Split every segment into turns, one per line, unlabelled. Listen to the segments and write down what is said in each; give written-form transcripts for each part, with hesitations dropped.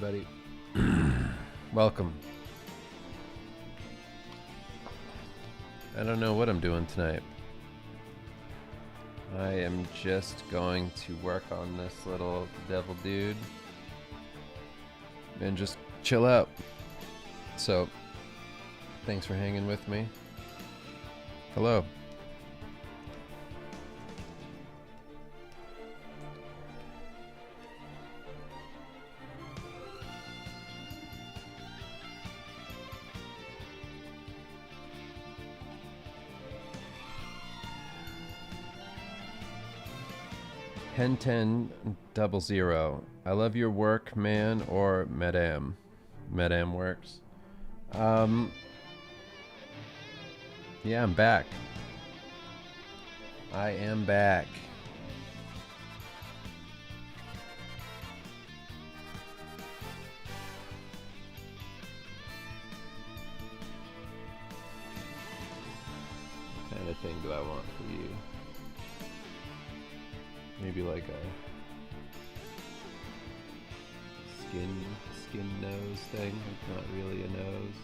Buddy, welcome. I don't know what I'm doing tonight. I am just going to work on this little devil dude and just chill out. So, thanks for hanging with me. Hello. Hen1000. I love your work, man, or Madame. Madame works. Yeah, I'm back. I am back. What kind of thing do I want for you? Maybe like a skin nose thing. It's not really a nose.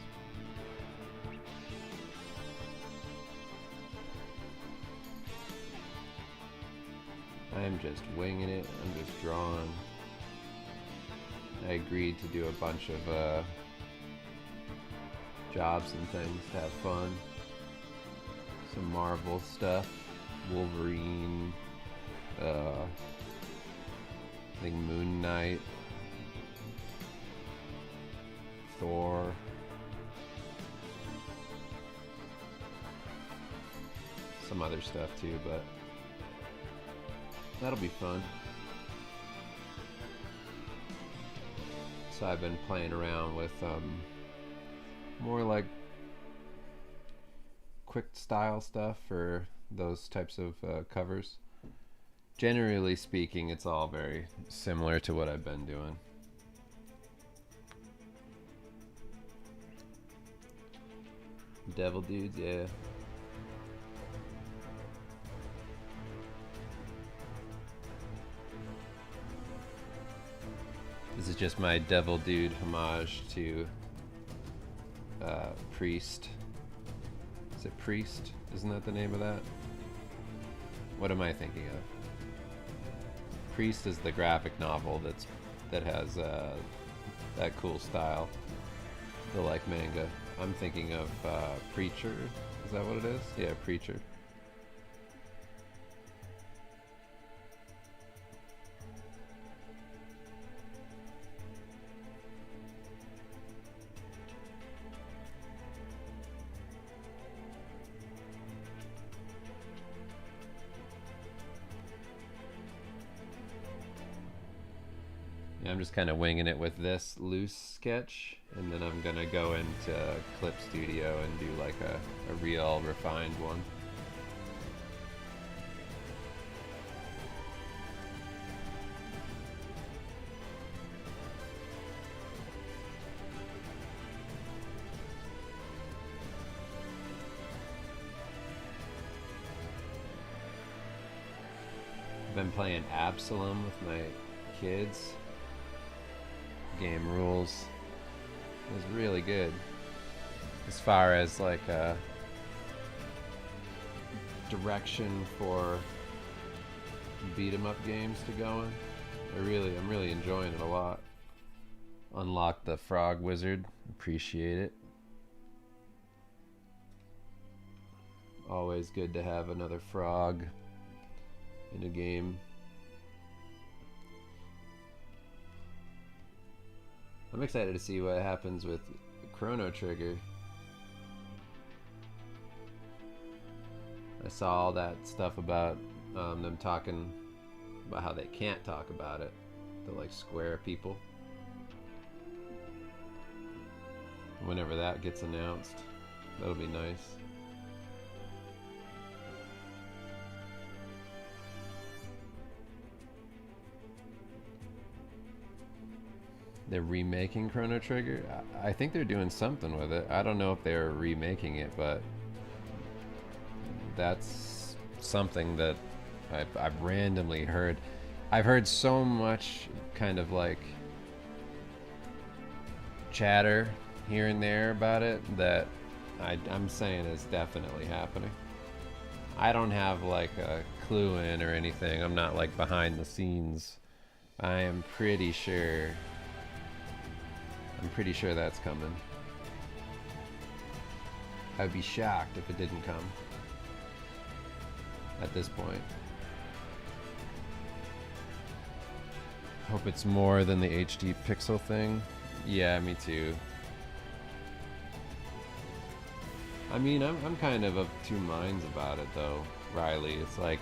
I'm just winging it. I'm just drawing. I agreed to do a bunch of jobs and things to have fun. Some Marvel stuff. Wolverine. I think Moon Knight. Thor. Some other stuff too, but that'll be fun. So I've been playing around with more like quick style stuff for those types of covers. Generally speaking, it's all very similar to what I've been doing. Devil dudes, yeah. This is just my devil dude homage to Priest. Is it Priest? Isn't that the name of that? What am I thinking of? Priest is the graphic novel that has that cool style, the like manga. I'm thinking of Preacher. Is that what it is? Yeah, Preacher. Yeah, I'm just kind of winging it with this loose sketch, and then I'm gonna go into Clip Studio and do like a real refined one. I've been playing Absalom with my kids. Game rules. It was really good as far as like a direction for beat 'em up games to go in. I'm really enjoying it a lot. Unlock the frog wizard. Appreciate it. Always good to have another frog in a game. I'm excited to see what happens with Chrono Trigger. I saw all that stuff about them talking about how they can't talk about it. The like Square people. Whenever that gets announced, that'll be nice. They're remaking Chrono Trigger. I think they're doing something with it. I don't know if they're remaking it, but that's something that I've randomly heard. I've heard so much kind of like chatter here and there about it that I'm saying is definitely happening. I don't have like a clue in or anything. I'm not like behind the scenes. I am pretty sure. I'm pretty sure that's coming. I'd be shocked if it didn't come at this point. Hope it's more than the HD pixel thing. Yeah, me too. I mean, I'm kind of two minds about it though, Riley. It's like,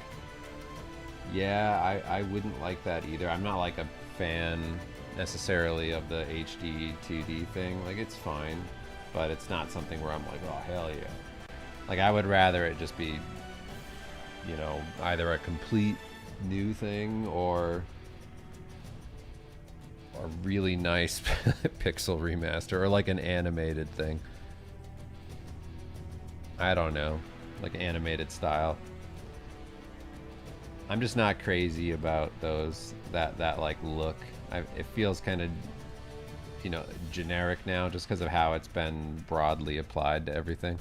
yeah, I wouldn't like that either. I'm not like a fan necessarily of the HD 2D thing. Like, it's fine, but it's not something where I'm like, oh, hell yeah. Like, I would rather it just be, you know, either a complete new thing or a really nice pixel remaster or like an animated thing. I don't know, like animated style. I'm just not crazy about those, that like look. It feels kind of, you know, generic now just because of how it's been broadly applied to everything.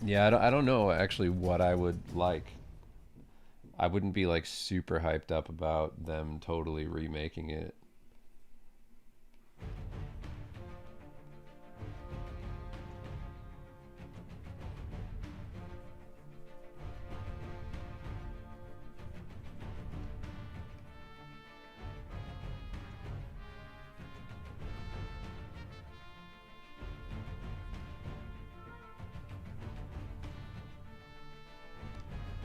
Yeah, I don't know actually what I would like. I wouldn't be like super hyped up about them totally remaking it.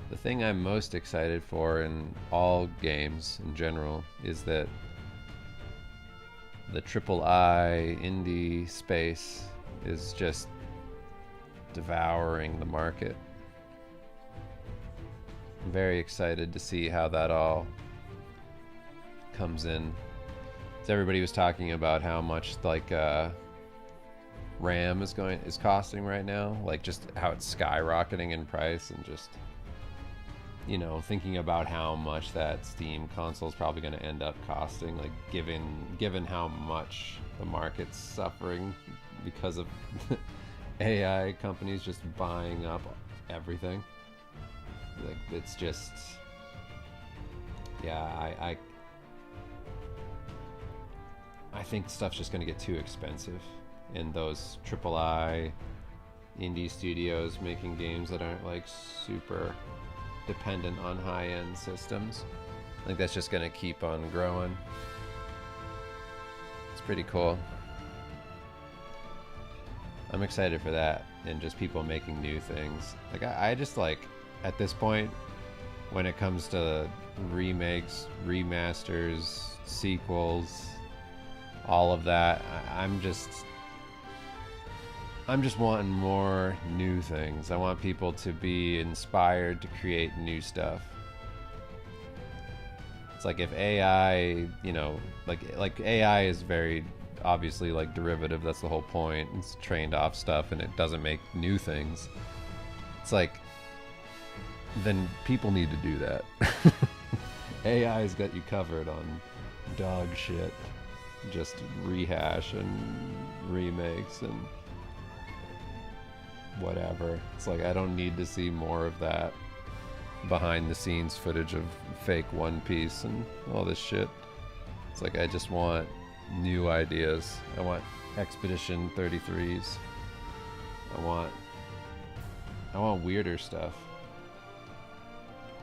The thing I'm most excited for in all games in general is that the AAA indie space is just devouring the market. I'm very excited to see how that all comes in. So everybody was talking about how much like RAM is costing right now, like just how it's skyrocketing in price, and just, you know, thinking about how much that Steam console is probably going to end up costing, like given how much the market's suffering because of AI companies just buying up everything. Like, it's just, yeah, I think stuff's just going to get too expensive, and those AAA indie studios making games that aren't like super dependent on high-end systems, I think that's just going to keep on growing. It's pretty cool. I'm excited for that, and just people making new things. Like, I just like, at this point, when it comes to remakes, remasters, sequels, all of that, I'm just wanting more new things. I want people to be inspired to create new stuff. It's like if AI, you know, like AI is very obviously like derivative. That's the whole point. It's trained off stuff and it doesn't make new things. It's like, then people need to do that. AI's got you covered on dog shit. Just rehash and remakes and whatever. It's like, I don't need to see more of that behind the scenes footage of fake One Piece and all this shit. It's like, I just want new ideas. I want Expedition 33s. I want weirder stuff.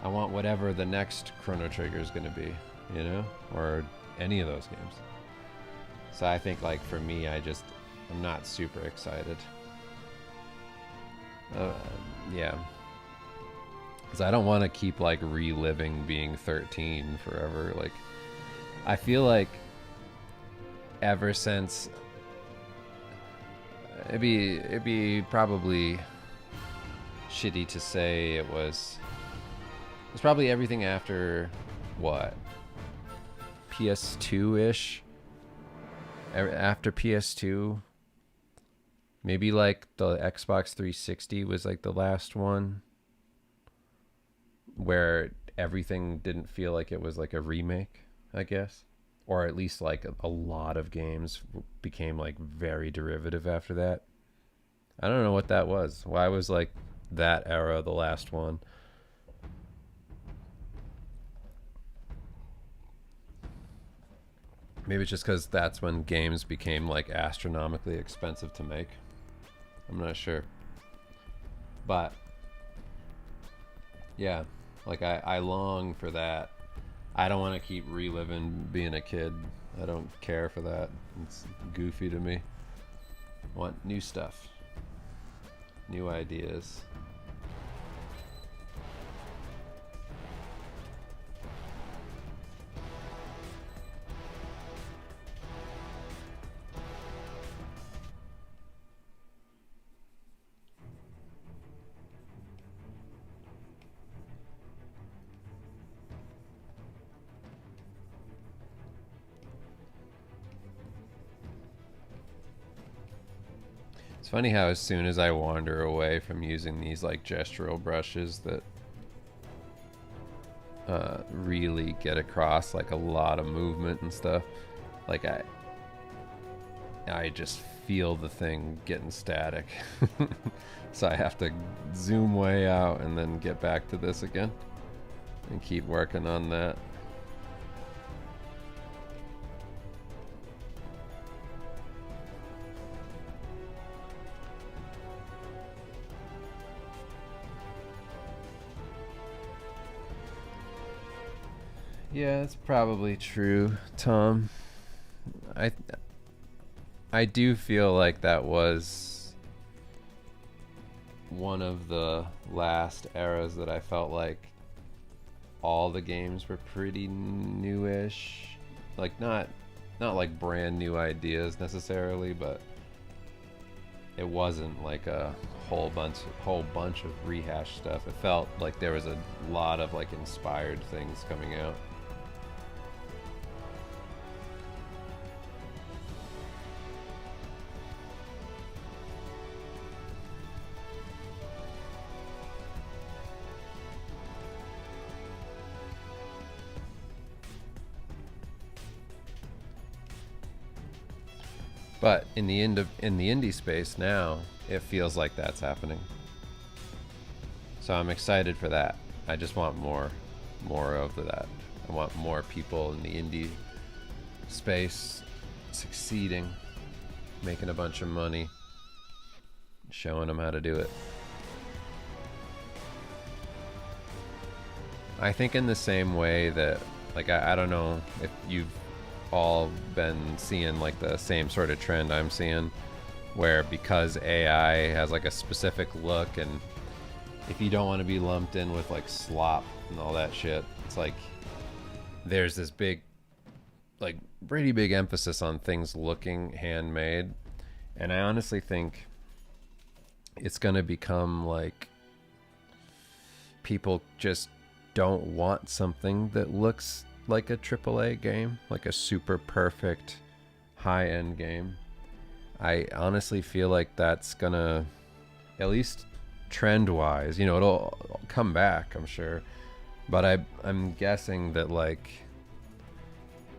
I want whatever the next Chrono Trigger is going to be, you know, or any of those games. So I think, like, for me, I'm not super excited. Yeah, because I don't want to keep like reliving being 13 forever. Like, I feel like ever since it'd be probably shitty to say it was probably everything after what, PS2-ish, after PS2. Maybe like the Xbox 360 was like the last one where everything didn't feel like it was like a remake, I guess. or at least like a lot of games became like very derivative after that. I don't know what that was. Why was like that era the last one? Maybe it's just because that's when games became like astronomically expensive to make. I'm not sure. But yeah, like I long for that. I don't want to keep reliving being a kid. I don't care for that. It's goofy to me. I want new stuff, new ideas. It's funny how as soon as I wander away from using these like gestural brushes that really get across like a lot of movement and stuff, like I just feel the thing getting static. So I have to zoom way out and then get back to this again and keep working on that. Yeah, that's probably true, Tom. I I do feel like that was one of the last eras that I felt like all the games were pretty newish. Like not like brand new ideas necessarily, but it wasn't like a whole bunch of rehash stuff. It felt like there was a lot of like inspired things coming out. But in the indie space now, it feels like that's happening. So I'm excited for that. I just want more of that. I want more people in the indie space succeeding, making a bunch of money, showing them how to do it. I think in the same way that, like, I don't know if you've all been seeing like the same sort of trend I'm seeing, where because AI has like a specific look, and if you don't want to be lumped in with like slop and all that shit, it's like there's this big, like pretty big emphasis on things looking handmade. And I honestly think it's going to become like people just don't want something that looks like a AAA game, like a super perfect high-end game. I honestly feel like that's gonna, at least trend-wise, you know, it'll come back, I'm sure, but I'm guessing that like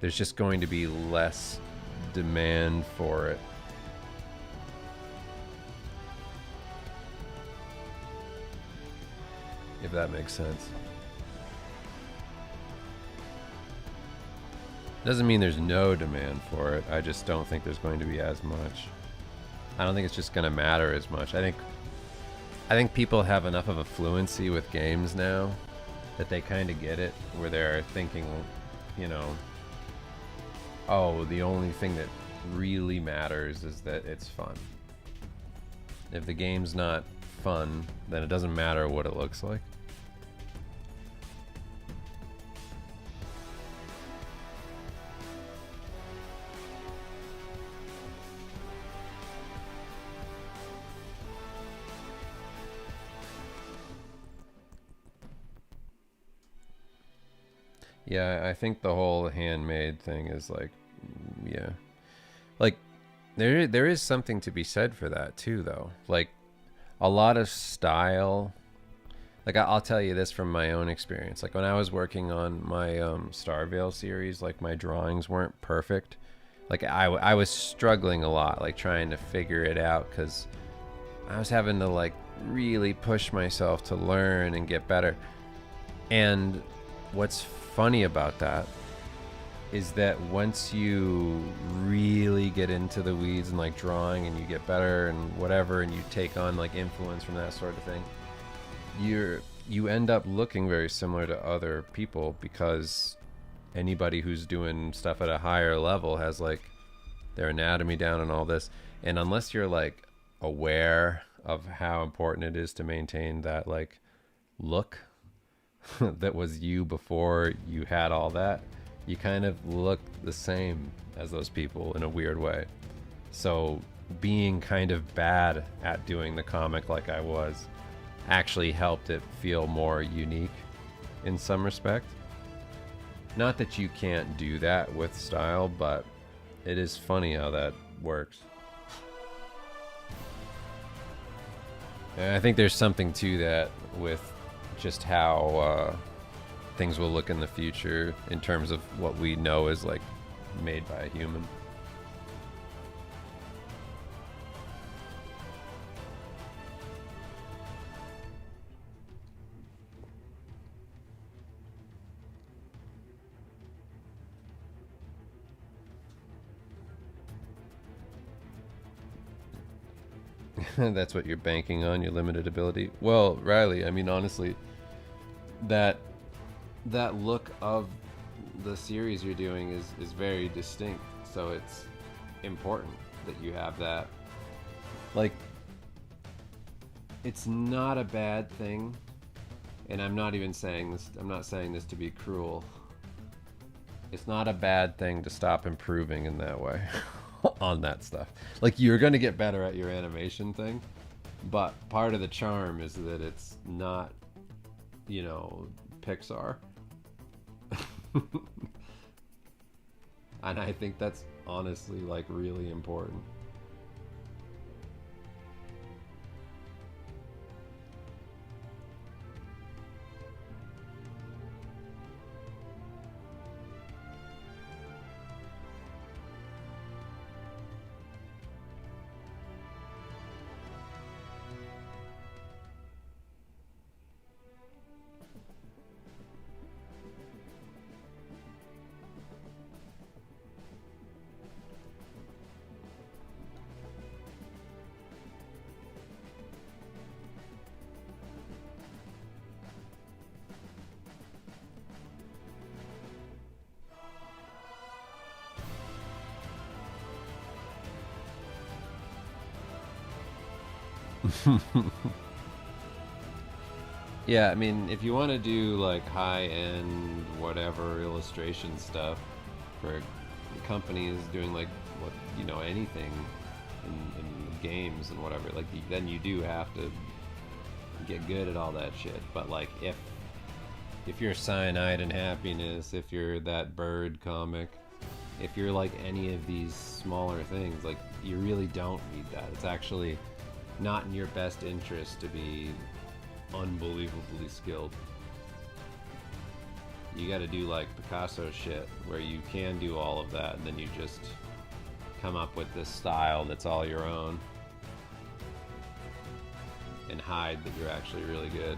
there's just going to be less demand for it. If that makes sense. Doesn't mean there's no demand for it. I just don't think there's going to be as much. I don't think it's just going to matter as much. I think people have enough of a fluency with games now that they kind of get it, where they're thinking, you know, oh, the only thing that really matters is that it's fun. If the game's not fun, then it doesn't matter what it looks like. Yeah, I think the whole handmade thing is like, yeah, like there is something to be said for that too, though. Like a lot of style Like I'll tell you this from my own experience. Like when I was working on my Starvale series, like my drawings weren't perfect. Like I was struggling a lot, like trying to figure it out because I was having to like really push myself to learn and get better. And what's funny about that is that once you really get into the weeds and like drawing and you get better and whatever, and you take on like influence from that sort of thing, you end up looking very similar to other people, because anybody who's doing stuff at a higher level has like their anatomy down and all this. And unless you're like aware of how important it is to maintain that like look that was you before you had all that, you kind of look the same as those people in a weird way. So being kind of bad at doing the comic like I was actually helped it feel more unique in some respect. Not that you can't do that with style, but it is funny how that works. And I think there's something to that with just how things will look in the future in terms of what we know is like made by a human. That's what you're banking on, your limited ability. Well, Riley, I mean, honestly, that look of the series you're doing is very distinct. So it's important that you have that. Like, it's not a bad thing, and I'm not saying this to be cruel. It's not a bad thing to stop improving in that way. On that stuff. Like, you're gonna get better at your animation thing, but part of the charm is that it's not, Pixar. And I think that's honestly like really important. Yeah, I mean, if you want to do like high-end whatever illustration stuff for companies doing like anything in games and whatever, like then you do have to get good at all that shit. But like if you're Cyanide and Happiness, if you're that Bird comic, if you're like any of these smaller things, like you really don't need that. It's actually not in your best interest to be unbelievably skilled. You got to do like Picasso shit where you can do all of that, and then you just come up with this style that's all your own and hide that you're actually really good.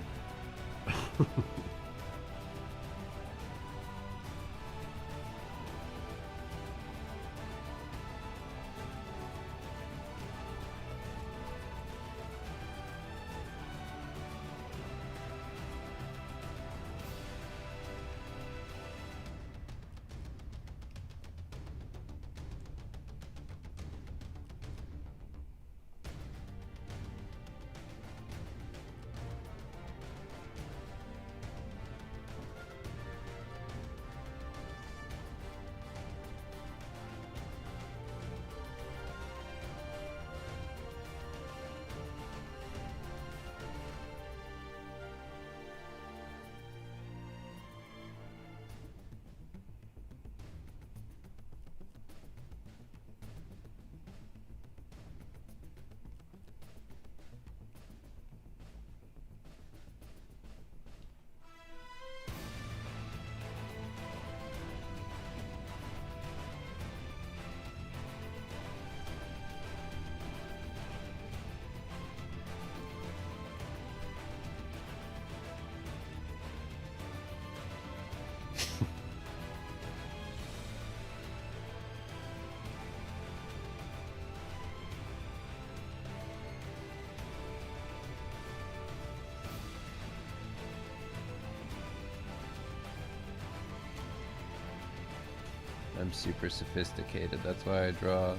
I'm super sophisticated. That's why I draw.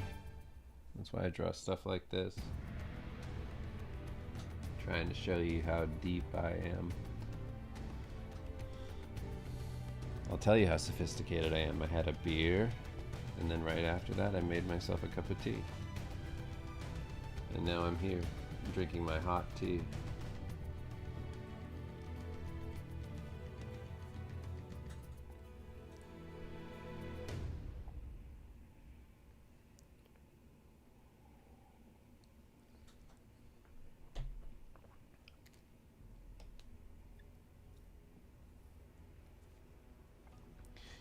That's why I draw stuff like this. Trying to show you how deep I am. I'll tell you how sophisticated I am. I had a beer, and then right after that I made myself a cup of tea. And now I'm here, drinking my hot tea.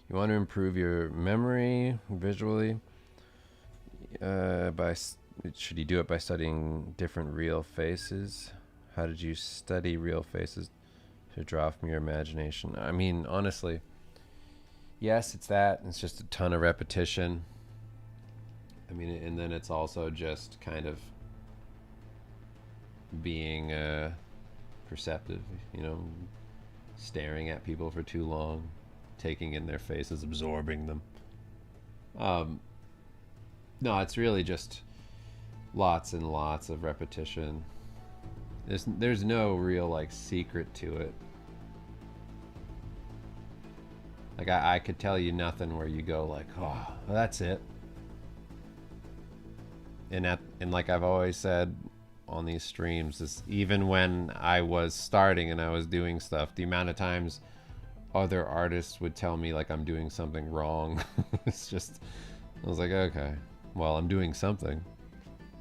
You want to improve your memory visually? Should you do it by studying different real faces? How did you study real faces to draw from your imagination? I mean, honestly, yes, it's that. It's just a ton of repetition. I mean, and then it's also just kind of being perceptive, you know, staring at people for too long, taking in their faces, absorbing them. No, it's really just lots and lots of repetition. There's no real like secret to it. Like I could tell you nothing where you go like, oh, well, that's it. And like I've always said on these streams, is even when I was starting and I was doing stuff, the amount of times other artists would tell me like I'm doing something wrong. It's just, I was like, okay, well, I'm doing something.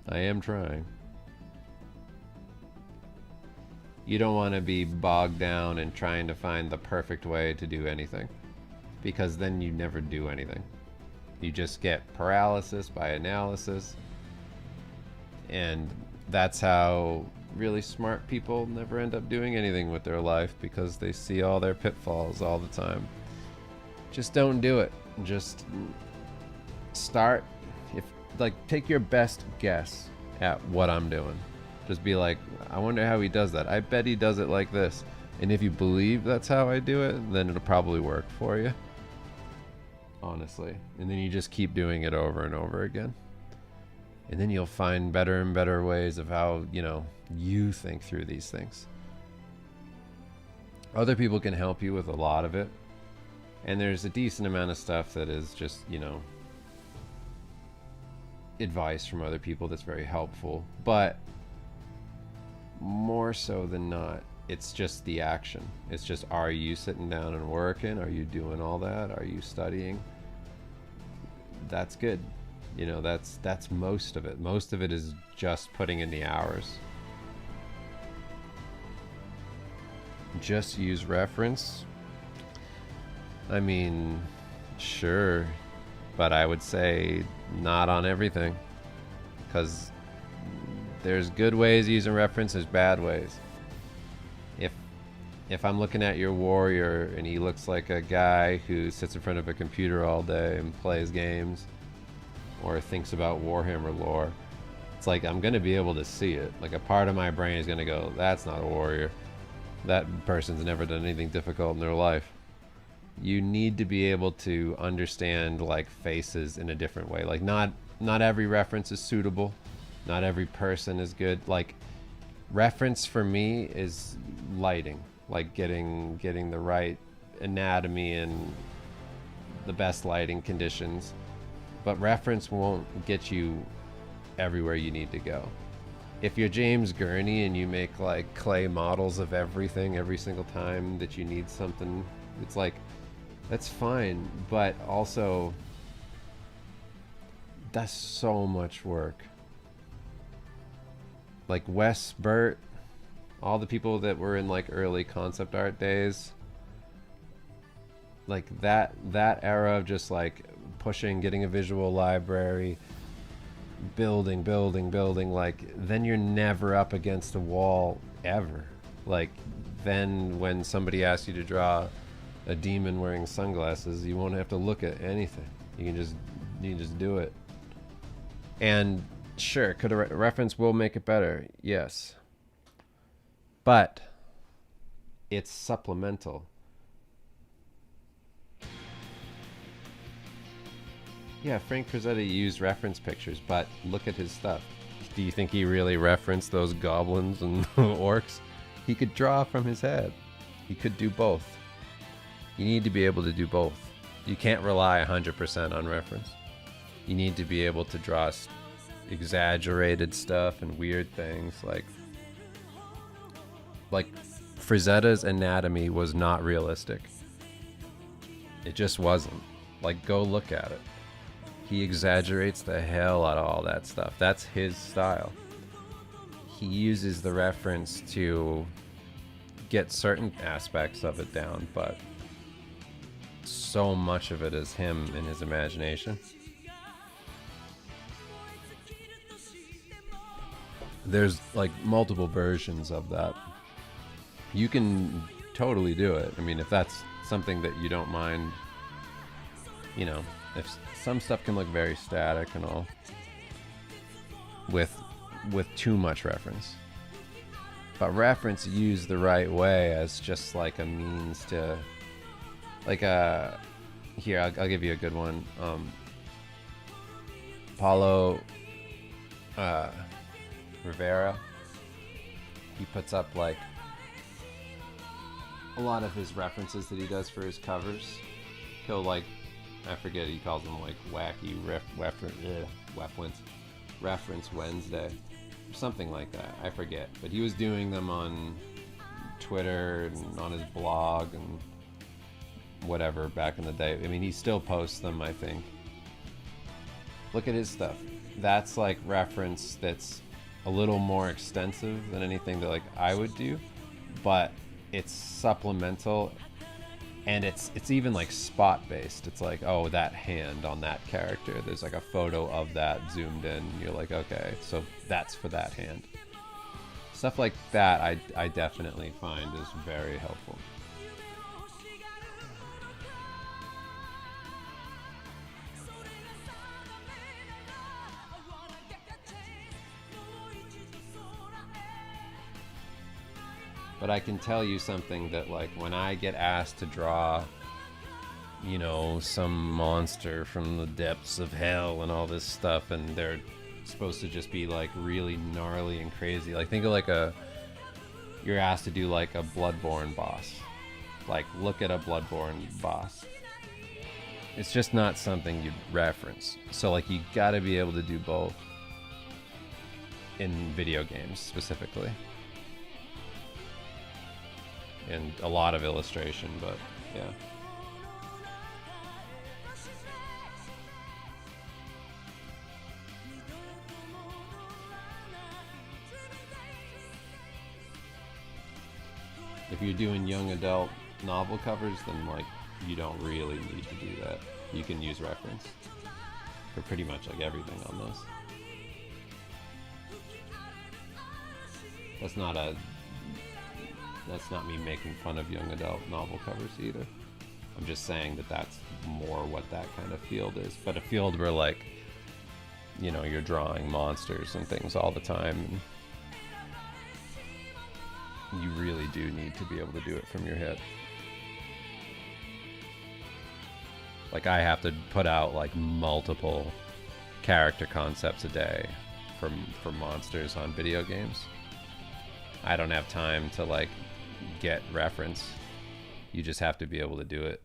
I am trying. You don't want to be bogged down in trying to find the perfect way to do anything, because then you never do anything. You just get paralysis by analysis. And that's how really smart people never end up doing anything with their life, because they see all their pitfalls all the time. Just don't do it. Just start. Take your best guess at what I'm doing. Just be like, I wonder how he does that. I bet he does it like this. And if you believe that's how I do it, then it'll probably work for you. Honestly. And then you just keep doing it over and over again. And then you'll find better and better ways of how, you think through these things. Other people can help you with a lot of it. And there's a decent amount of stuff that is just, advice from other people that's very helpful. But more so than not, it's just the action. It's just, are you sitting down and working? Are you doing all that? Are you studying? That's good. That's most of it. Most of it is just putting in the hours. Just use reference. I mean, sure, but I would say not on everything, because there's good ways using reference, there's bad ways. If I'm looking at your warrior and he looks like a guy who sits in front of a computer all day and plays games, or thinks about Warhammer lore, it's like I'm gonna be able to see it. Like a part of my brain is gonna go, that's not a warrior. That person's never done anything difficult in their life. You need to be able to understand like faces in a different way. Like not every reference is suitable. Not every person is good. Like reference for me is lighting, like getting the right anatomy and the best lighting conditions. But reference won't get you everywhere you need to go. If you're James Gurney and you make like clay models of everything every single time that you need something, it's like, that's fine, but also that's so much work. Like Wes Burt, all the people that were in like early concept art days, like that era of just like pushing, getting a visual library, building, like then you're never up against a wall ever. Like then when somebody asks you to draw a demon wearing sunglasses, you won't have to look at anything. You can just do it. And sure, could a reference will make it better? Yes. But it's supplemental. Yeah, Frank Frazetta used reference pictures, but look at his stuff. Do you think he really referenced those goblins and orcs? He could draw from his head. He could do both. You need to be able to do both. You can't rely 100% on reference. You need to be able to draw exaggerated stuff and weird things. Like Frazetta's anatomy was not realistic. It just wasn't. Like, go look at it. He exaggerates the hell out of all that stuff. That's his style. He uses the reference to get certain aspects of it down, but so much of it is him in his imagination. There's like multiple versions of that. You can totally do it. I mean, if that's something that you don't mind, you know, if some stuff can look very static and all with too much reference. But reference used the right way as just like a means to, like here, I'll give you a good one. Paulo Rivera, he puts up like a lot of his references that he does for his covers. He'll like, I forget, he calls them like wacky reference Wednesday, or something like that. I forget, but he was doing them on Twitter and on his blog and whatever back in the day. I mean, he still posts them, I think. Look at his stuff. That's like reference that's a little more extensive than anything that like I would do, but it's supplemental. And it's even like spot based. It's like, oh, that hand on that character. There's like a photo of that zoomed in. You're like, okay, so that's for that hand. Stuff like that I definitely find is very helpful. But I can tell you something that, like, when I get asked to draw, you know, some monster from the depths of hell and all this stuff, and they're supposed to just be, like, really gnarly and crazy. Like, think of, like, you're asked to do, like, a Bloodborne boss. Like, look at a Bloodborne boss. It's just not something you'd reference. So, like, you gotta be able to do both. In video games, specifically. And a lot of illustration, but yeah. If you're doing young adult novel covers, then like you don't really need to do that. You can use reference for pretty much like everything on those. That's not me making fun of young adult novel covers either. I'm just saying that that's more what that kind of field is. But a field where, like, you know, you're drawing monsters and things all the time, and you really do need to be able to do it from your head. Like, I have to put out like multiple character concepts a day for monsters on video games. I don't have time to like get reference. You just have to be able to do it.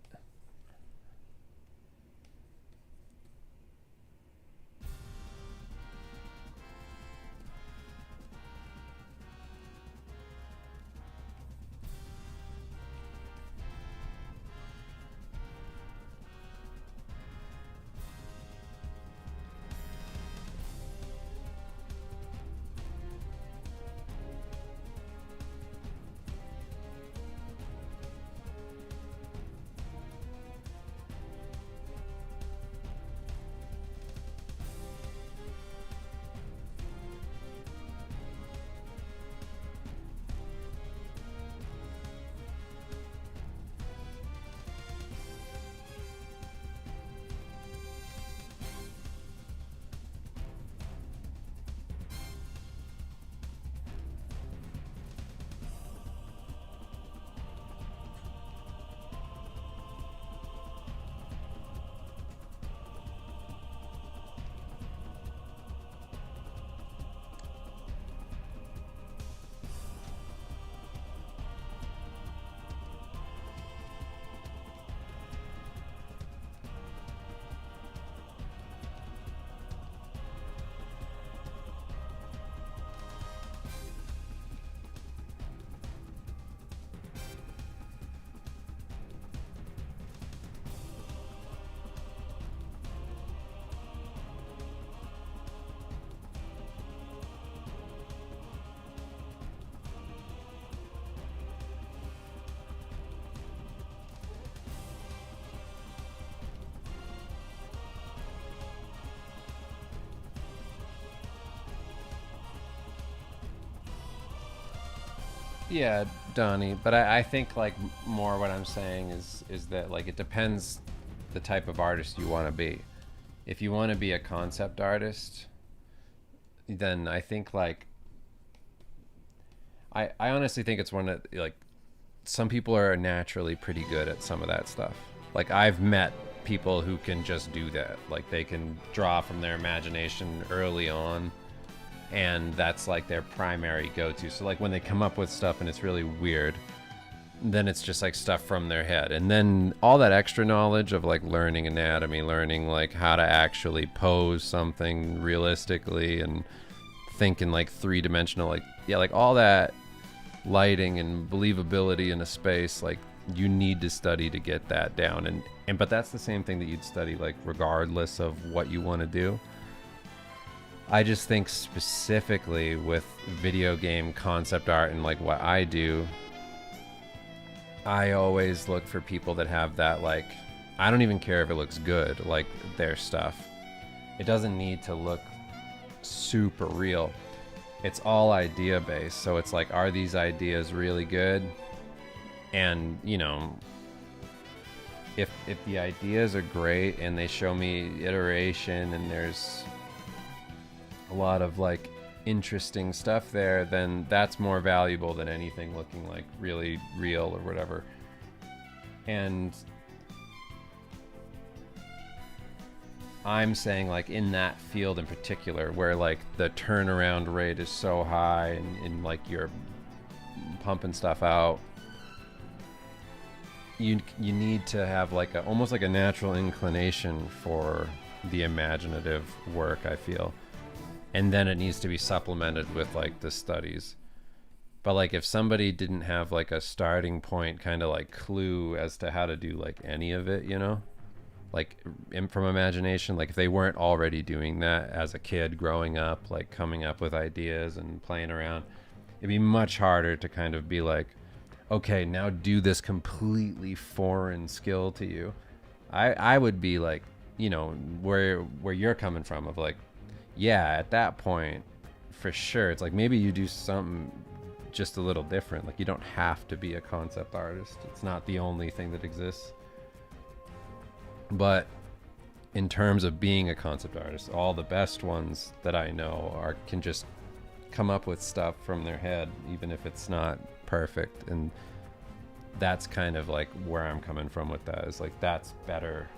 Yeah, Donnie. But I think like more what I'm saying is that like it depends the type of artist you want to be. If you want to be a concept artist, then I think like I honestly think it's one of like some people are naturally pretty good at some of that stuff. Like I've met people who can just do that. Like they can draw from their imagination early on, and that's like their primary go-to. So like when they come up with stuff and it's really weird, then it's just like stuff from their head. And then all that extra knowledge of like learning anatomy, learning like how to actually pose something realistically and think in like three-dimensional, like yeah, like all that lighting and believability in a space, like you need to study to get that down. And but that's the same thing that you'd study like regardless of what you want to do. I just think specifically with video game concept art and like what I do, I always look for people that have that like I don't even care if it looks good, like their stuff. It doesn't need to look super real. It's all idea based. So it's like, are these ideas really good? And you know, if the ideas are great and they show me iteration and there's a lot of like interesting stuff there, then that's more valuable than anything looking like really real or whatever. And I'm saying like in that field in particular where like the turnaround rate is so high and like you're pumping stuff out, you need to have like a almost like a natural inclination for the imaginative work, I feel. And then it needs to be supplemented with like the studies. But like if somebody didn't have like a starting point kind of like clue as to how to do like any of it, you know, like from imagination, like if they weren't already doing that as a kid growing up, like coming up with ideas and playing around, it'd be much harder to kind of be like, okay, now do this completely foreign skill to you. I would be like, you know, where you're coming from of like, yeah, at that point, for sure, it's like maybe you do something just a little different. Like you don't have to be a concept artist. It's not the only thing that exists. But in terms of being a concept artist, all the best ones that I know are can just come up with stuff from their head, even if it's not perfect. And that's kind of like where I'm coming from with that. Is like that's better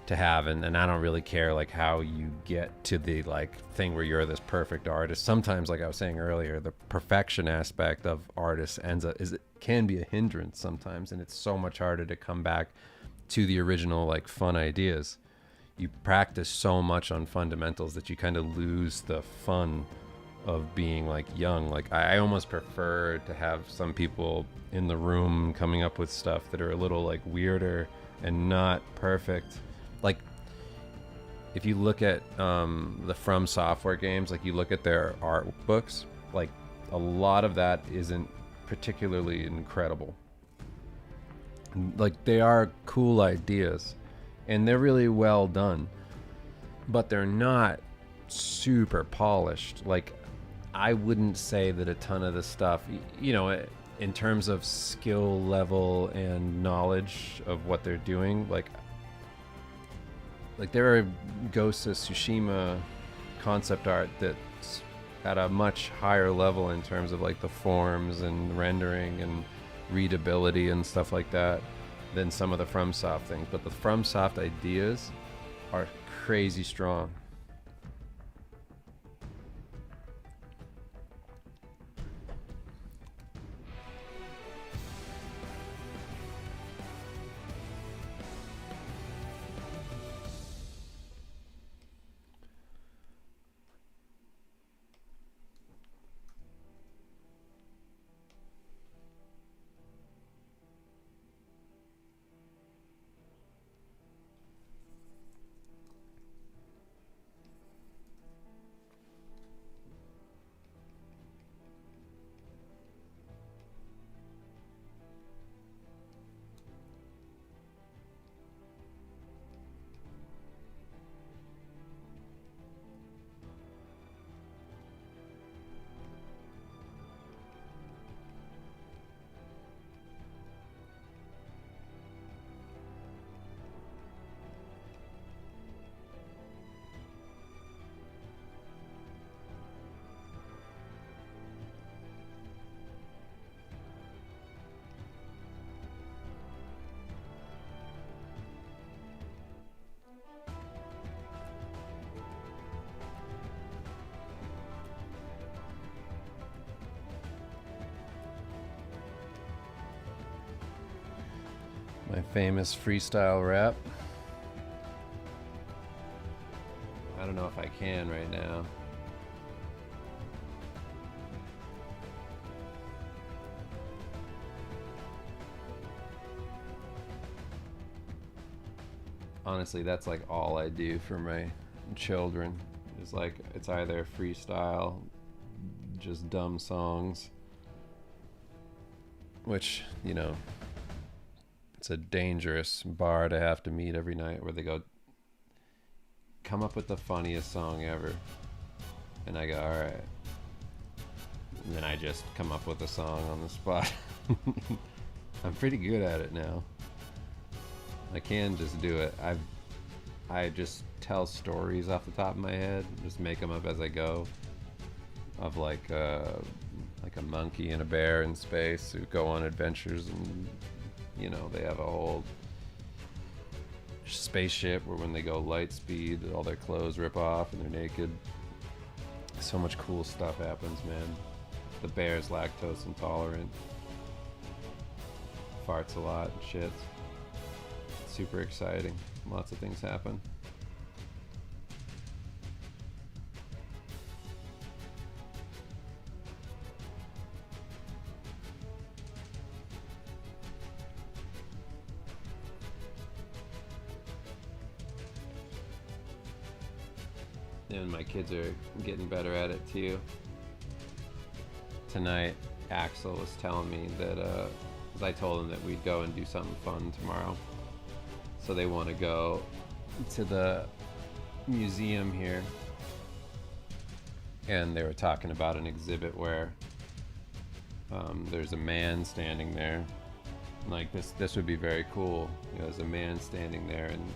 to have, and I don't really care like how you get to the like thing where you're this perfect artist. Sometimes, like I was saying earlier, the perfection aspect of artists it can be a hindrance sometimes, and it's so much harder to come back to the original like fun ideas. You practice so much on fundamentals that you kind of lose the fun of being like young. Like I almost prefer to have some people in the room coming up with stuff that are a little like weirder and not perfect. Like if you look at the From Software games, like you look at their art books, like a lot of that isn't particularly incredible. Like they are cool ideas and they're really well done, but they're not super polished. Like I wouldn't say that a ton of the stuff, you know, in terms of skill level and knowledge of what they're doing, like there are Ghost of Tsushima concept art that's at a much higher level in terms of like the forms and rendering and readability and stuff like that than some of the FromSoft things. But the FromSoft ideas are crazy strong. My famous freestyle rap. I don't know if I can right now. Honestly, that's like all I do for my children. Is like it's either freestyle, just dumb songs, which, you know, it's a dangerous bar to have to meet every night where they go, come up with the funniest song ever. And I go, all right. And then I just come up with a song on the spot. I'm pretty good at it now. I can just do it. I just tell stories off the top of my head, just make them up as I go, of like a monkey and a bear in space who go on adventures, and you know, they have a whole spaceship where when they go light speed, all their clothes rip off and they're naked. So much cool stuff happens, man. The bear's lactose intolerant, farts a lot and shit. Super exciting. Lots of things happen. And my kids are getting better at it too. Tonight, Axel was telling me that, because I told him that we'd go and do something fun tomorrow. So they want to go to the museum here. And they were talking about an exhibit where there's a man standing there. Like this would be very cool. You know, there's a man standing there and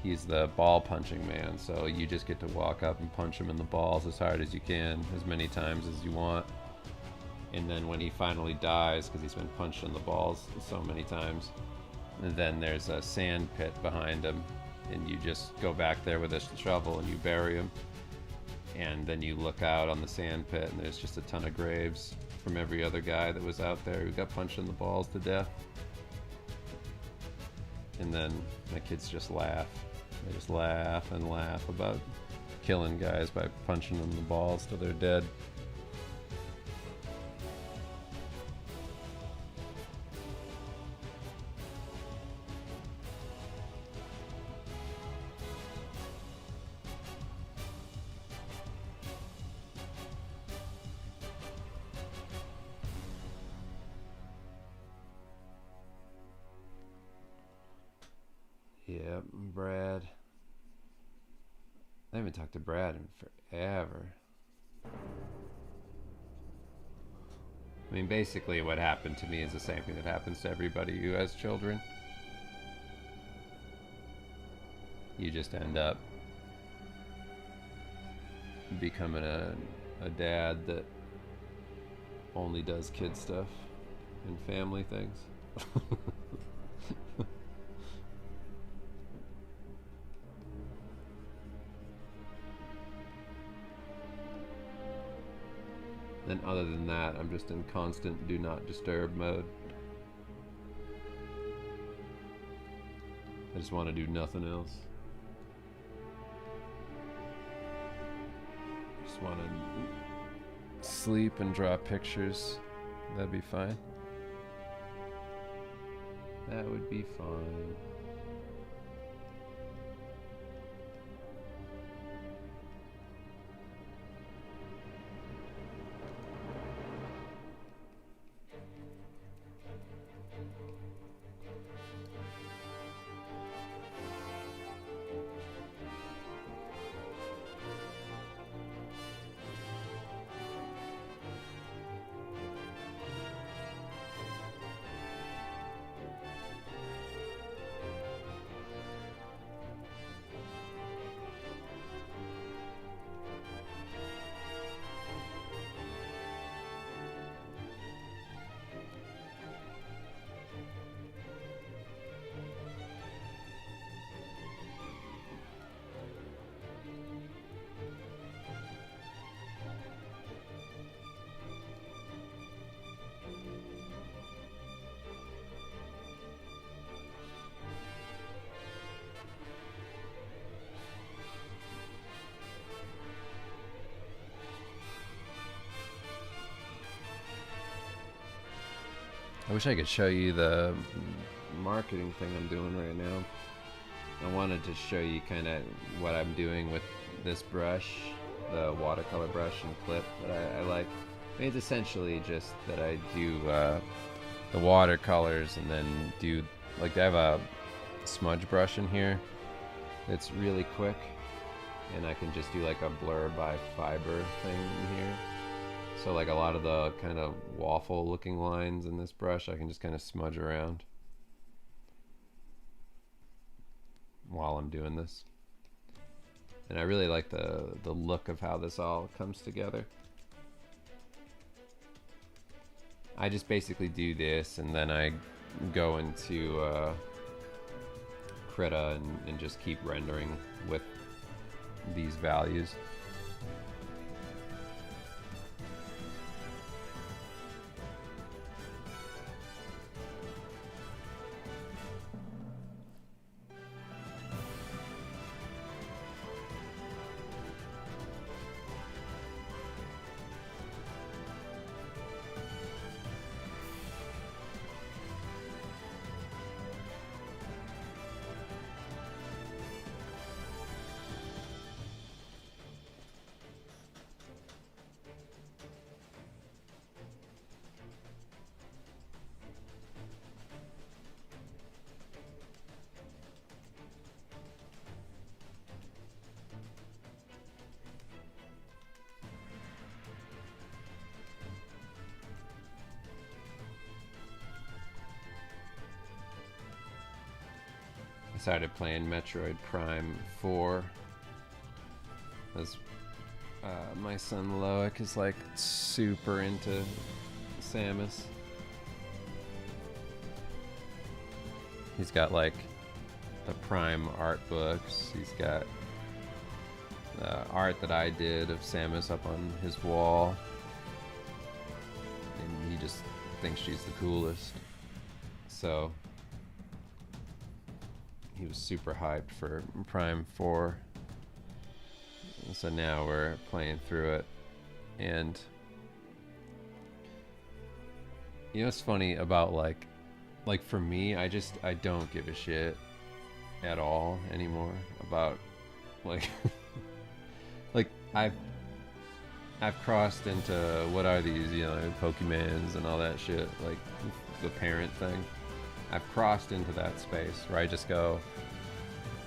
he's the ball punching man. So you just get to walk up and punch him in the balls as hard as you can, as many times as you want. And then when he finally dies, because he's been punched in the balls so many times, and then there's a sand pit behind him, and you just go back there with a shovel and you bury him. And then you look out on the sand pit and there's just a ton of graves from every other guy that was out there who got punched in the balls to death. And then my kids just laugh. They just laugh and laugh about killing guys by punching them in the balls till they're dead. Yep, Brad. I haven't talked to Brad in forever. I mean, basically what happened to me is the same thing that happens to everybody who has children. You just end up becoming a dad that only does kid stuff and family things. And other than that, I'm just in constant do not disturb mode. I just want to do nothing else. Just want to sleep and draw pictures. That'd be fine. That would be fine. I wish I could show you the marketing thing I'm doing right now. I wanted to show you kind of what I'm doing with this brush, the watercolor brush and clip that I like. I mean, it's essentially just that I do the watercolors and then do, like, I have a smudge brush in here. It's really quick, and I can just do like a blur by fiber thing in here. So like a lot of the kind of waffle looking lines in this brush, I can just kind of smudge around while I'm doing this. And I really like the look of how this all comes together. I just basically do this, and then I go into Krita and just keep rendering with these values. I started playing Metroid Prime 4 as my son Loic is like super into Samus. He's got like the Prime art books. He's got art that I did of Samus up on his wall, and he just thinks she's the coolest. So he was super hyped for Prime 4. So now we're playing through it. And you know what's funny about like for me, I don't give a shit at all anymore about like like I've crossed into what are these, you know, Pokemans and all that shit, like the parent thing. I've crossed into that space where I just go,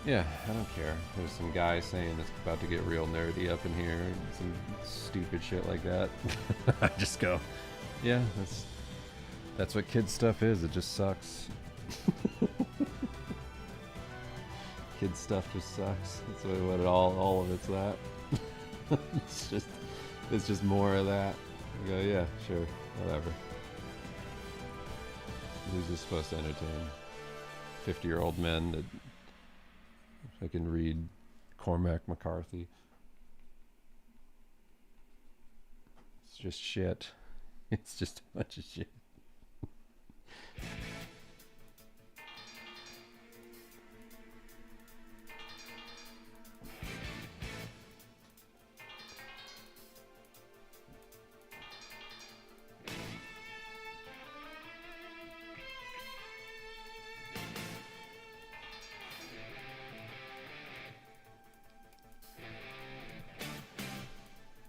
yeah, I don't care. There's some guy saying it's about to get real nerdy up in here, some stupid shit like that. I just go, yeah, that's what kid stuff is. It just sucks. Kid stuff just sucks. That's what it all of it's that. it's just more of that. I go, yeah, sure, whatever. Who's this supposed to entertain? 50-year-old men that I can read Cormac McCarthy. It's just shit. It's just a bunch of shit.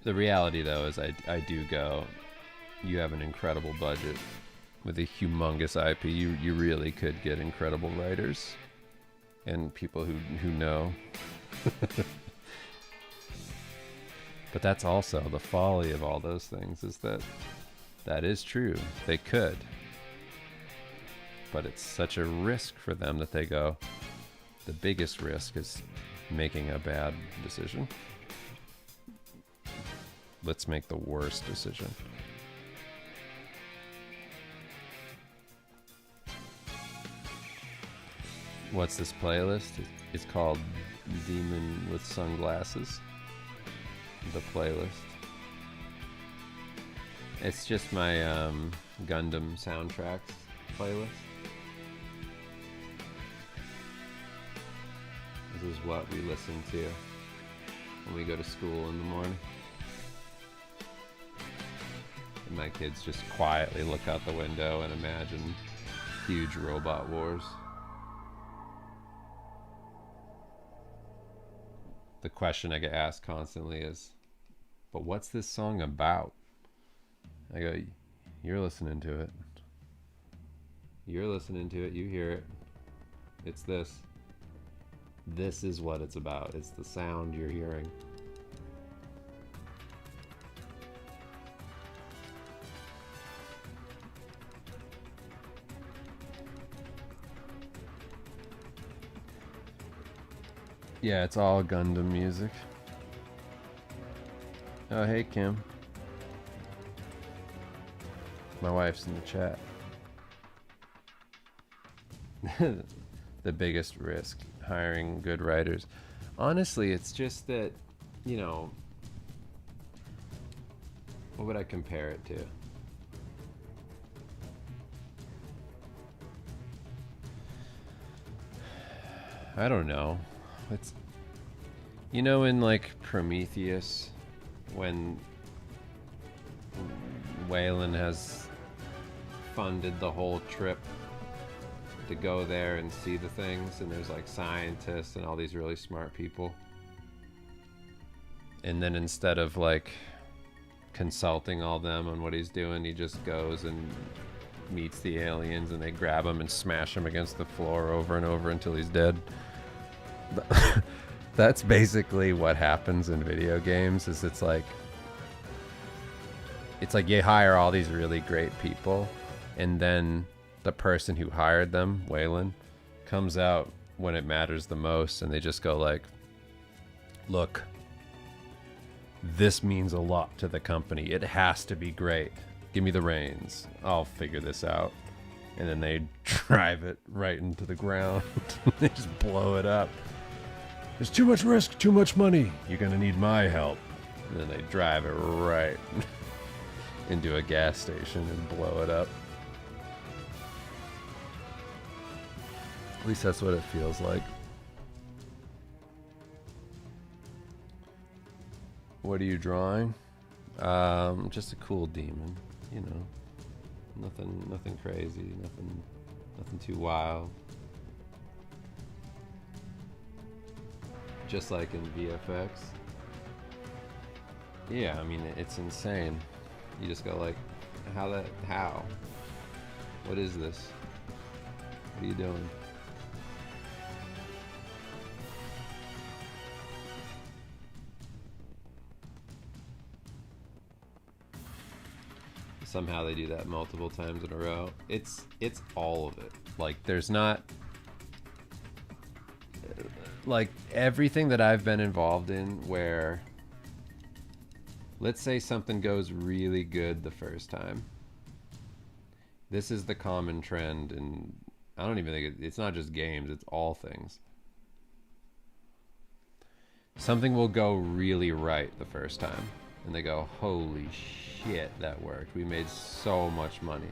The reality, though, is I do go, you have an incredible budget with a humongous IP. You really could get incredible writers and people who know. But that's also the folly of all those things, is that is true. They could. But it's such a risk for them that they go, the biggest risk is making a bad decision. Let's make the worst decision. What's this playlist? It's called Demon with Sunglasses. The playlist. It's just my Gundam soundtracks playlist. This is what we listen to when we go to school in the morning. my kids just quietly look out the window and imagine huge robot wars. The question I get asked constantly is, but what's this song about? I go, you're listening to it. You're listening to it. You hear it. It's this. This is what it's about. It's the sound you're hearing. Yeah, it's all Gundam music. Oh, hey, Kim. My wife's in the chat. The biggest risk, hiring good writers. Honestly, it's just that, you know, what would I compare it to? I don't know. It's, you know, in like Prometheus, when Waylon has funded the whole trip to go there and see the things, and there's like scientists and all these really smart people, and then instead of like consulting all them on what he's doing, he just goes and meets the aliens, and they grab him and smash him against the floor over and over until he's dead. That's basically what happens in video games. Is it's like you hire all these really great people, and then the person who hired them, Waylon, comes out when it matters the most, and they just go like, look, this means a lot to the company. It has to be great. Give me the reins. I'll figure this out. And then they drive it right into the ground. They just blow it up. There's too much risk, too much money. You're gonna need my help. And then they drive it right into a gas station and blow it up. At least that's what it feels like. What are you drawing? Just a cool demon, you know. Nothing crazy, nothing too wild. Just like in VFX. Yeah, I mean, it's insane. You just go like, how? What is this? What are you doing? Somehow they do that multiple times in a row. It's all of it. Like, there's not, like, everything that I've been involved in where, let's say something goes really good the first time. This is the common trend, and I don't even think it's not just games, it's all things. Something will go really right the first time, and they go, holy shit, that worked. We made so much money.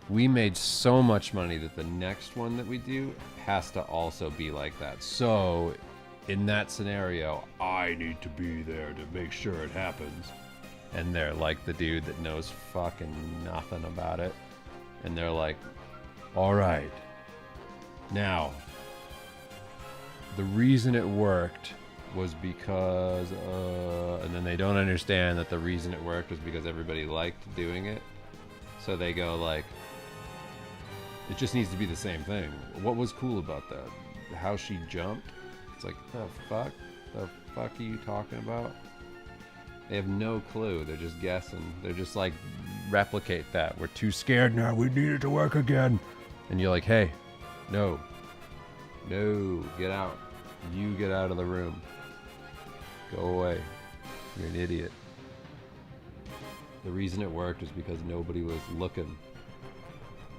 We made so much money that the next one that we do has to also be like that. So, in that scenario, I need to be there to make sure it happens. And they're like the dude that knows fucking nothing about it. And they're like, all right, now, the reason it worked was because, and then they don't understand that the reason it worked was because everybody liked doing it. So they go like, it just needs to be the same thing. What was cool about that? How she jumped? It's like, the fuck? The fuck are you talking about? They have no clue. They're just guessing. They're just like, replicate that. We're too scared now. We need it to work again. And you're like, hey, no, get out. You get out of the room. Go away. You're an idiot. The reason it worked is because nobody was looking.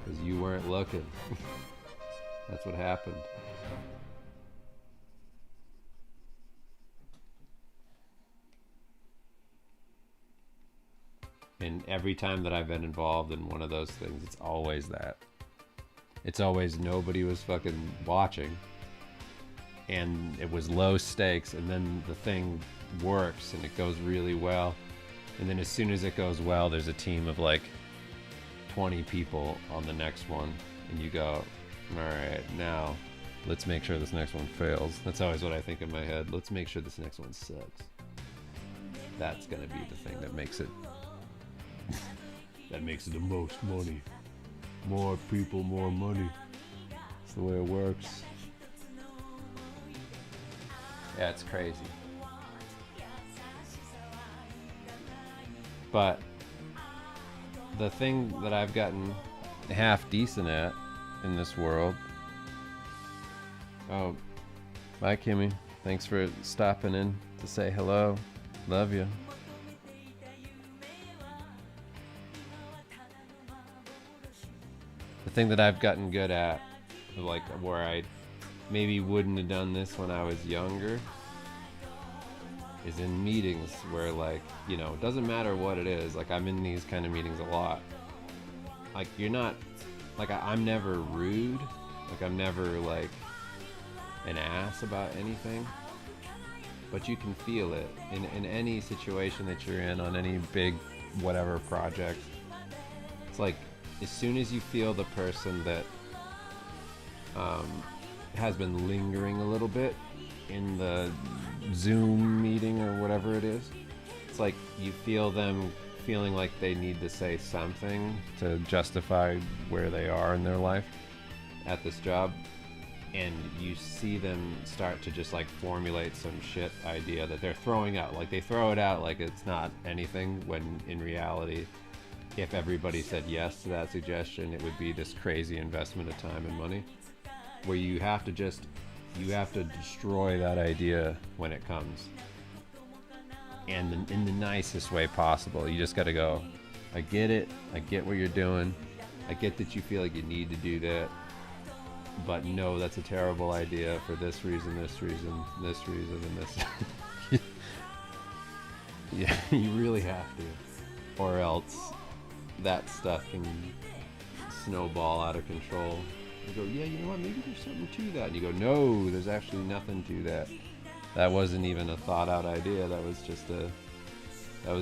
Because you weren't looking. That's what happened. And every time that I've been involved in one of those things, it's always that. It's always nobody was fucking watching. And it was low stakes, and then the thing works and it goes really well. And then as soon as it goes well, there's a team of like 20 people on the next one, and you go, all right, now let's make sure this next one fails. That's always what I think in my head. Let's make sure this next one sucks. That's gonna be the thing that makes it that makes it the most money. More people, more money. That's the way it works. Yeah, it's crazy. But the thing that I've gotten half decent at in this world. Oh, bye, Kimmy. Thanks for stopping in to say hello. Love you. The thing that I've gotten good at, like where I maybe wouldn't have done this when I was younger, is in meetings where, like, you know, it doesn't matter what it is. Like, I'm in these kind of meetings a lot. Like, you're not, like, I'm never rude. Like, I'm never, like, an ass about anything. But you can feel it in any situation that you're in, on any big whatever project. It's like, as soon as you feel the person that has been lingering a little bit in the Zoom meeting or whatever it is, it's like you feel them feeling like they need to say something to justify where they are in their life at this job, and you see them start to just like formulate some shit idea that they're throwing out. Like, they throw it out like it's not anything, when in reality, if everybody said yes to that suggestion, it would be this crazy investment of time and money, where you have to destroy that idea when it comes, and in the nicest way possible. You just got to go, I get it, I get what you're doing, I get that you feel like you need to do that, but no, that's a terrible idea for this reason, this reason, this reason, and this. Yeah, you really have to, or else that stuff can snowball out of control. You go, yeah, you know what, maybe there's something to that. And you go, no, there's actually nothing to that. That wasn't even a thought out idea. That was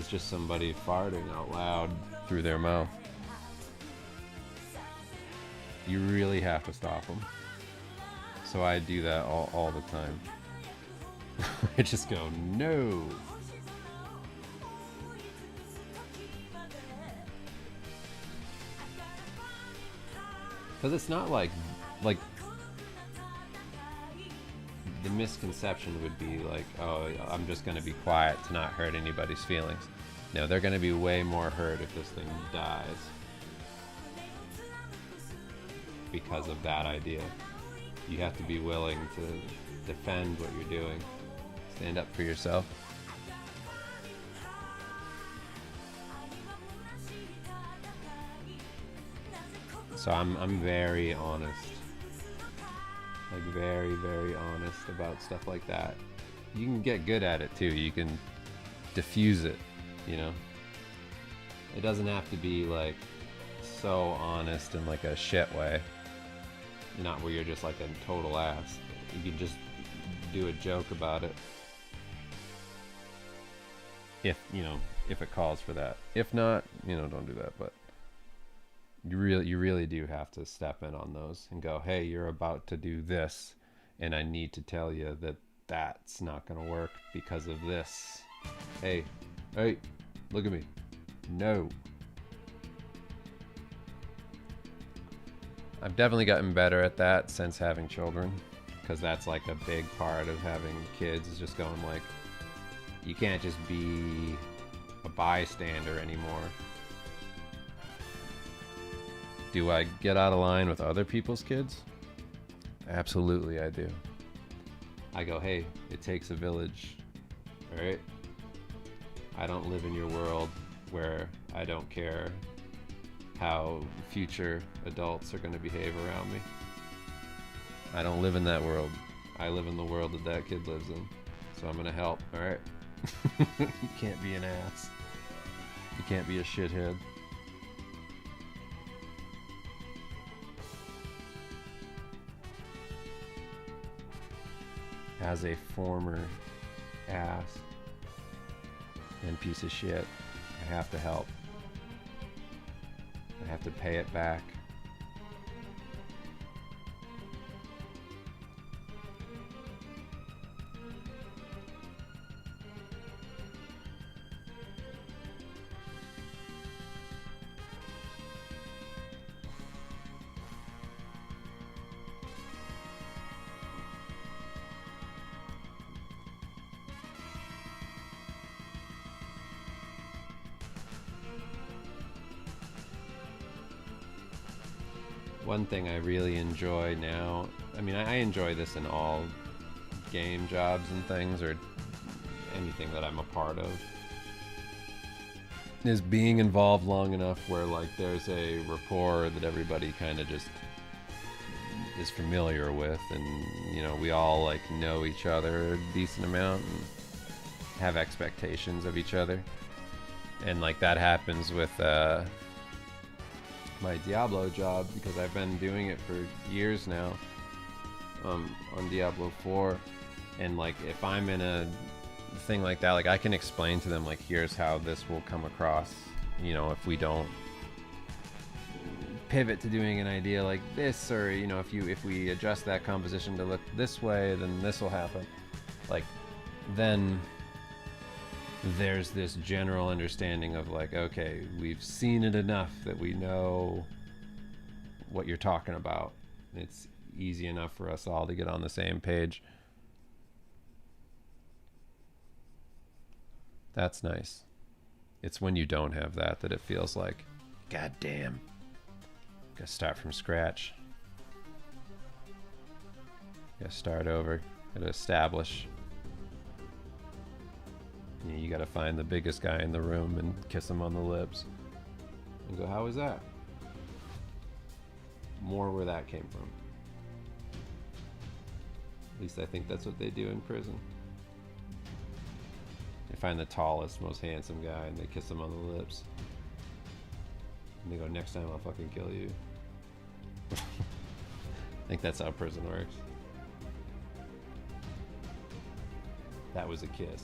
just somebody farting out loud through their mouth. You really have to stop them. So I do that all the time. I just go, no. Because it's not like the misconception would be like, oh, I'm just going to be quiet to not hurt anybody's feelings. No, they're going to be way more hurt if this thing dies because of that idea. You have to be willing to defend what you're doing. Stand up for yourself. So I'm very honest. Like, very, very honest about stuff like that. You can get good at it too. You can diffuse it, you know? It doesn't have to be like so honest in like a shit way. Not where you're just like a total ass. You can just do a joke about it. If it calls for that. If not, don't do that. But you really do have to step in on those and go, hey, you're about to do this, and I need to tell you that that's not going to work because of this. Hey, look at me. No. I've definitely gotten better at that since having children, because that's like a big part of having kids, is just going like, you can't just be a bystander anymore. Do I get out of line with other people's kids? Absolutely, I do. I go, hey, it takes a village, all right? I don't live in your world where I don't care how future adults are going to behave around me. I don't live in that world. I live in the world that kid lives in. So I'm going to help, all right? You can't be an ass. You can't be a shithead. As a former ass and piece of shit, I have to help. I have to pay it back. One thing I really enjoy now, I mean, I enjoy this in all game jobs and things, or anything that I'm a part of, is being involved long enough where like there's a rapport that everybody kind of just is familiar with, and you know, we all like know each other a decent amount and have expectations of each other. And like that happens with my Diablo job, because I've been doing it for years now, on Diablo 4, and like if I'm in a thing like that, like I can explain to them like, here's how this will come across, you know, if we don't pivot to doing an idea like this, or you know, if we adjust that composition to look this way, then this will happen. Like then there's this general understanding of like, okay, we've seen it enough that we know what you're talking about. It's easy enough for us all to get on the same page. That's nice. It's when you don't have that that it feels like, god damn, gotta start from scratch. Gotta start over, gotta establish. You gotta find the biggest guy in the room and kiss him on the lips and go, how was that? More where that came from. At least I think that's what they do in prison. They find the tallest, most handsome guy and they kiss him on the lips. And they go, next time I'll fucking kill you. I think that's how prison works. That was a kiss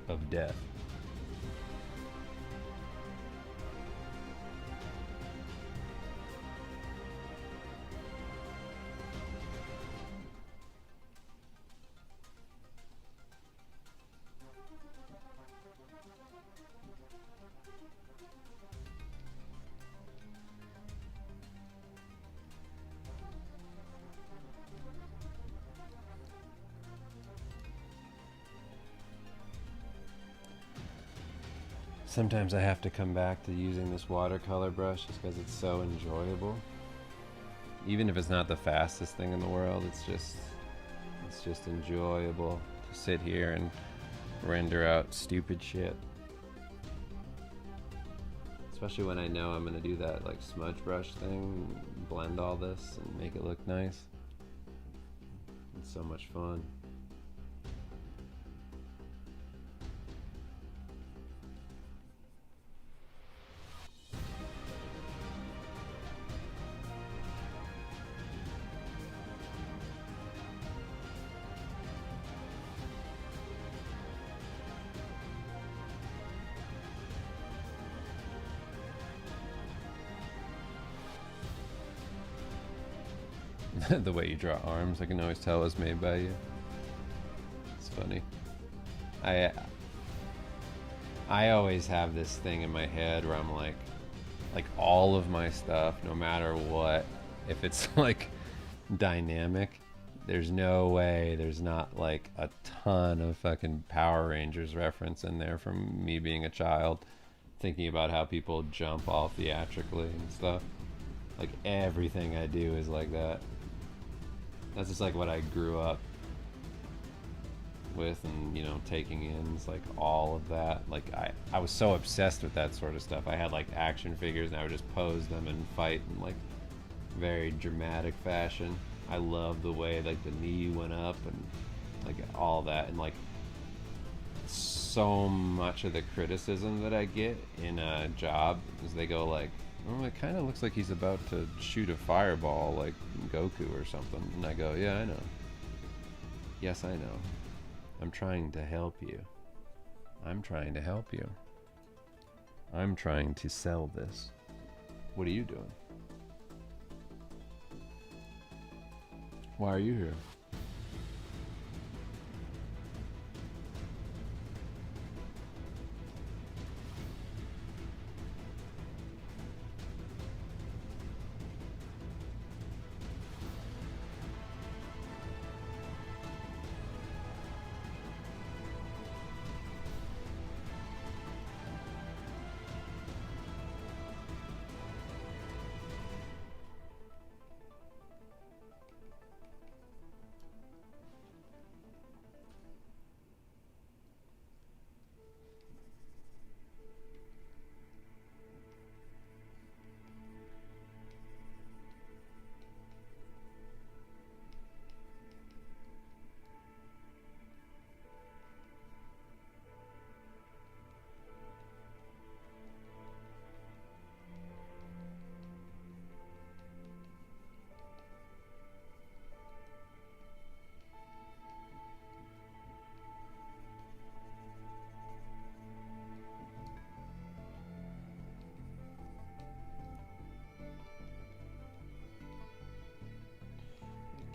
of death. Sometimes I have to come back to using this watercolor brush just because it's so enjoyable. Even if it's not the fastest thing in the world, it's just enjoyable to sit here and render out stupid shit. Especially when I know I'm gonna do that like smudge brush thing, blend all this and make it look nice. It's so much fun. The way you draw arms, I can always tell was made by you. It's funny. I always have this thing in my head where I'm like all of my stuff, no matter what, if it's like dynamic, there's no way there's not like a ton of fucking Power Rangers reference in there from me being a child, thinking about how people jump all theatrically and stuff. Like everything I do is like that. That's just like what I grew up with, and you know, taking in is like all of that. Like I was so obsessed with that sort of stuff. I had like action figures and I would just pose them and fight in like very dramatic fashion. I love the way like the knee went up and like all that, and like so much of the criticism that I get in a job is they go like, oh, it kind of looks like he's about to shoot a fireball like Goku or something. And I go, yeah, I know. Yes, I know. I'm trying to help you. I'm trying to help you. I'm trying to sell this. What are you doing? Why are you here?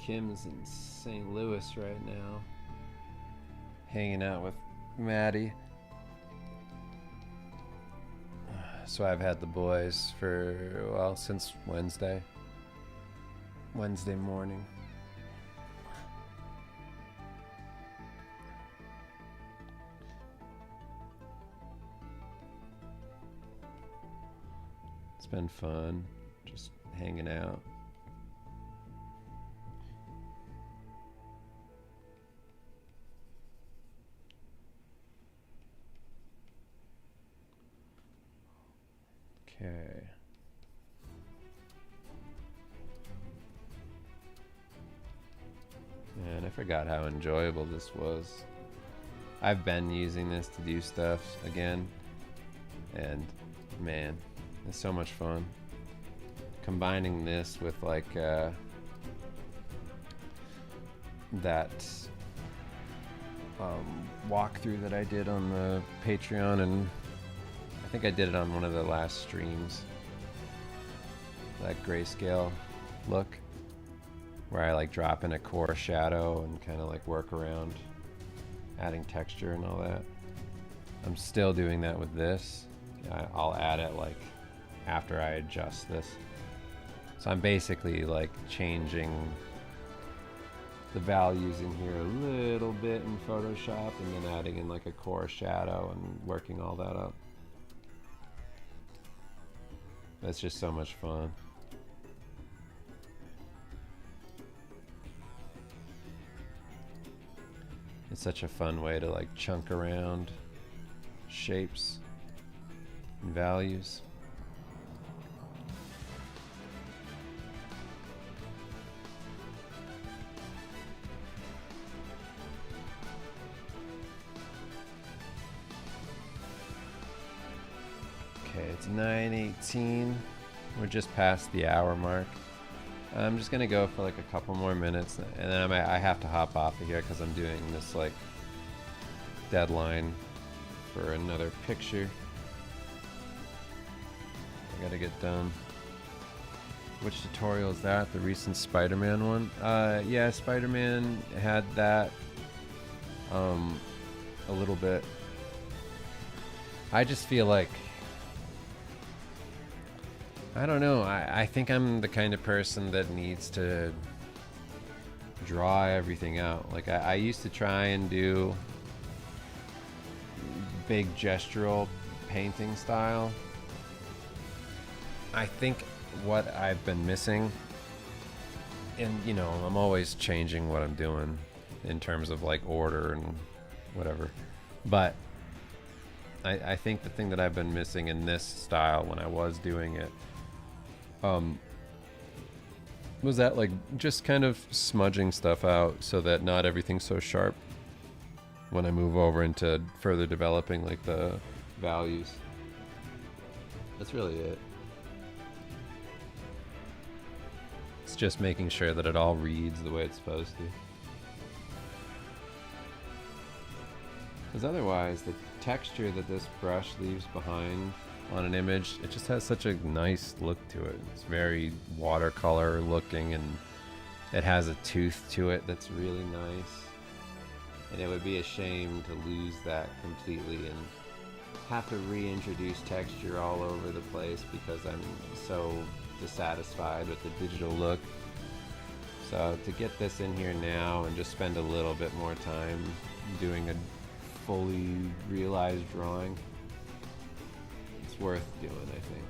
Kim's in St. Louis right now, hanging out with Maddie. So I've had the boys for, well, since Wednesday morning. It's been fun, just hanging out. Okay. Man, I forgot how enjoyable this was. I've been using this to do stuff again, and man, it's so much fun. Combining this with like that walkthrough that I did on the Patreon, and I think I did it on one of the last streams. That grayscale look, where I like drop in a core shadow and kind of like work around adding texture and all that. I'm still doing that with this. I'll add it like after I adjust this. So I'm basically like changing the values in here a little bit in Photoshop and then adding in like a core shadow and working all that up. That's just so much fun. It's such a fun way to like chunk around shapes and values. Okay, it's 9:18. We're just past the hour mark. I'm just gonna go for like a couple more minutes, and then I have to hop off of here because I'm doing this like deadline for another picture. I gotta get done. Which tutorial is that? The recent Spider-Man one? Yeah, Spider-Man had that a little bit. I just feel like, I don't know, I think I'm the kind of person that needs to draw everything out. Like I used to try and do big gestural painting style. I think what I've been missing, and you know, I'm always changing what I'm doing in terms of like order and whatever, but I think the thing that I've been missing in this style when I was doing it was that like just kind of smudging stuff out so that not everything's so sharp when I move over into further developing like the values. That's really it. It's just making sure that it all reads the way it's supposed to. Because otherwise the texture that this brush leaves behind on an image. It just has such a nice look to it. It's very watercolor looking, and it has a tooth to it that's really nice. And it would be a shame to lose that completely and have to reintroduce texture all over the place because I'm so dissatisfied with the digital look. So to get this in here now and just spend a little bit more time doing a fully realized drawing, it's worth doing, I think.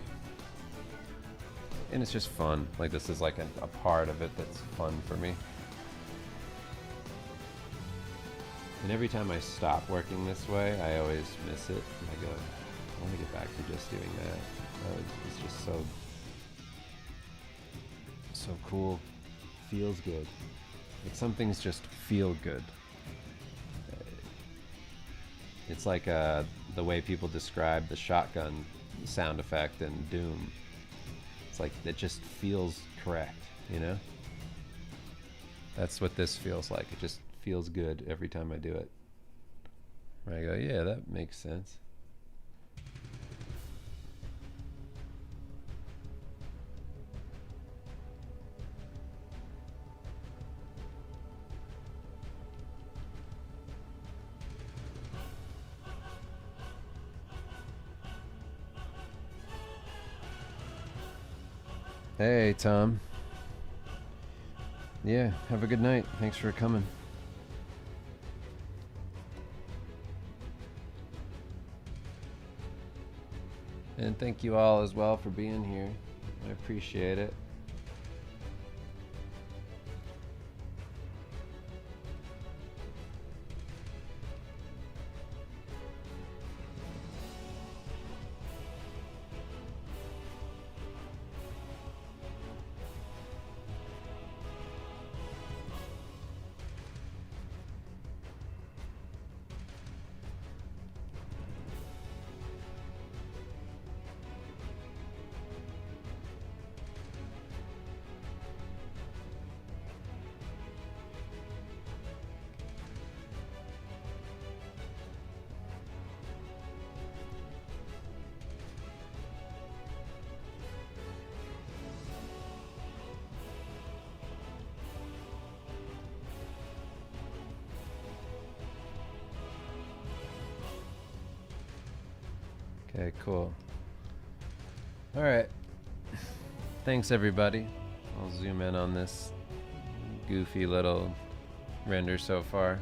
And it's just fun. Like, this is like a part of it that's fun for me. And every time I stop working this way, I always miss it. And I go, I want to get back to just doing that. It's just so cool. Feels good. Like, some things just feel good. It's like the way people describe the shotgun sound effect in Doom. It's like, it just feels correct, you know? That's what this feels like. It just feels good every time I do it. I go, yeah, that makes sense. Hey, Tom. Yeah, have a good night. Thanks for coming. And thank you all as well for being here. I appreciate it. Okay, cool. All right. Thanks, everybody. I'll zoom in on this goofy little render so far.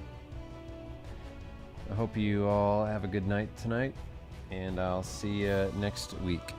I hope you all have a good night tonight, and I'll see you next week.